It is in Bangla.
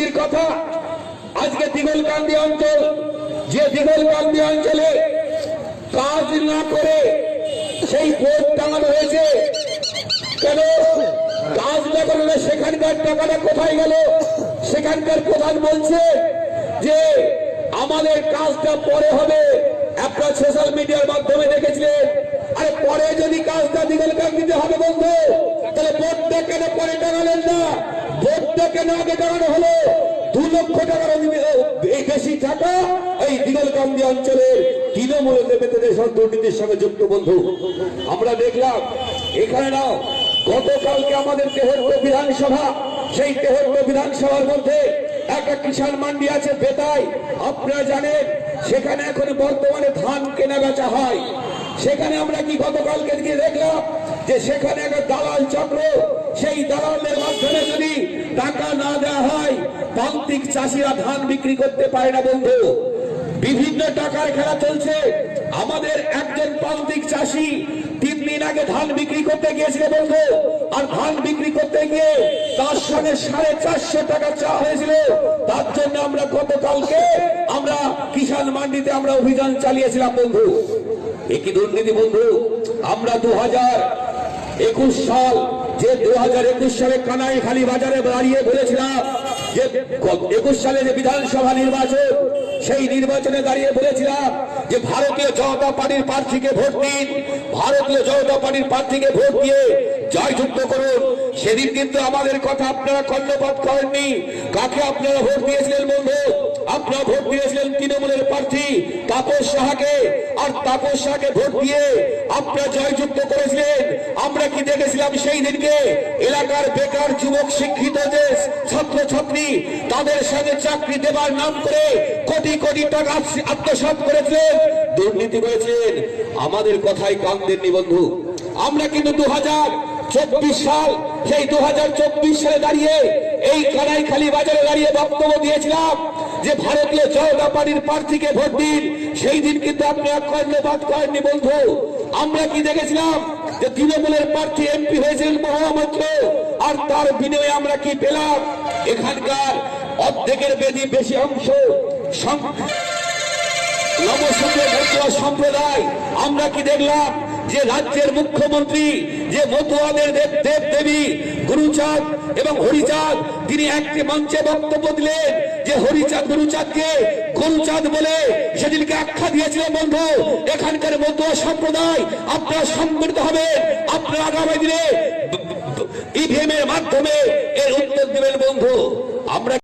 দুর্নীতির কথা। আজকে দিগলকান্দি অঞ্চল, যে দিগলকান্দি অঞ্চলে কাজ না করে সেই বোর্ড টাঙানো হয়েছে, কেন কাজ না করলে সেখানকার টাকাটা কোথায় গেল? সেখানকার প্রধান বলছে যে আমাদের কাজটা পরে হবে। আপনারা সোশ্যাল মিডিয়ার মাধ্যমে দেখেছিলেন। আরে পরে যদি কাজটা দিগলকান্দিতে হবে বন্ধু, তাহলে বোর্ডটা কেন পরে টাঙালেন না? বোর্ডটা কেন আগে টাঙানো হলো? 2 লক্ষ টাকার বেশি টাকা এই দিগলকান্দি অঞ্চলের তৃণমূল নেতাদের দুর্নীতির সঙ্গে যুক্ত বন্ধু। আমরা দেখলাম এখানে নাও গতকালকে আমাদের তেহট্ট বিধানসভা, সেই তেহট্ট বিধানসভার মধ্যে একটা কিষাণ মান্ডি আছে বেতাই। আপনারা জানেন সেখানে এখন বর্তমানে ধান কেনা বেচা হয়। সেখানে আমরা কি গতকালকে গিয়ে দেখলাম যে সেখানে একটা দালাল চক্র, সেই দালালের মাধ্যমে যদি টাকা না দেওয়া হয় প্রান্তিক চাষিরা ধান বিক্রি করতে পারে না বন্ধু। বিভিন্ন টাকার খেলা চলছে। আমাদের একজন প্রান্তিক চাষি 3 দিন আগে ধান বিক্রি করতে গিয়েছিল বন্ধু, আর ধান বিক্রি করতে গিয়ে তার সঙ্গে 450 টাকা চাওয়া হয়েছিল। তার জন্য আমরা গতকালকে আমরা কিষাণ মান্ডিতে আমরা অভিযান চালিয়েছিলাম বন্ধু। একই দুর্নীতি বন্ধু। আমরা 2021 সাল, যে 2021 সালে কানাইখালী বাজারে দাঁড়িয়ে বলেছিলাম যে 21 সালে যে বিধানসভা নির্বাচন, সেই নির্বাচনে দাঁড়িয়ে বলেছিলাম যে ভারতীয় জনতা পার্টির প্রার্থীকে ভোট দিন, ভারতীয় জনতা পার্টির প্রার্থীকে ভোট দিয়ে জয়যুক্ত করুন। সেদিন কিন্তু আমাদের কথা আপনারা কর্ণপাত করেননি। কাকে আপনারা ভোট দিয়েছিলেন বন্ধু? আপনারা ভোট দিয়েছিলেন তৃণমূলের প্রার্থী তাপস সাহাকে, আর তাপস সাহাকে ভোট দিয়ে আপনারা জয়যুক্ত করেছিলেন। আমরা কি দেখেছিলাম সেই দিনকে? এলাকার বেকার যুবক শিক্ষিত যে ছাত্রছাত্রী, তাদের সঙ্গে চাকরি দেবার নাম করে কোটি কোটি টাকা আত্মসাৎ করেছিলেন, দুর্নীতি করেছিলেন। আমাদের কথাই কান দেননি বন্ধু। আমরা কিন্তু 2024 সাল, সেই 2024 সালে দাঁড়িয়ে এই কানাইখালী বাজারে দাঁড়িয়ে বক্তব্য দিয়েছিলাম যে ভারতীয় জনতা পার্টির প্রার্থীকে ভোট দিন। সেই দিন কিন্তু আপনারা কর্ণপাত করেননি বন্ধু। আমরা কি দেখেছিলাম যে তৃণমূলের প্রার্থী এমপি হয়েছিলেন মহামাত্র, আর তার বিনিময়ে আমরা কি পেলাম? এখানকার অর্ধেকের বেশি অংশ সম্প্রদায়। আমরা কি দেখলাম যে রাজ্যের মুখ্যমন্ত্রী যে মতুয়াদের দেব দেবী গুরুচাঁদ এবং হরিচাঁদ, তিনি একটি মঞ্চে বক্তব্য দিলেন যে হরিচাঁদ গুরুচাঁদকে গুরুচাঁদ বলে সেদিনকে আখ্যা দিয়েছিলেন বন্ধু। এখানকার মতুয়া সম্প্রদায় আপনারা সংগঠিত হবে, আপনারা আগামী দিনে ইভিএম এর মাধ্যমে এর উত্তর দেবেন বন্ধু। আমরা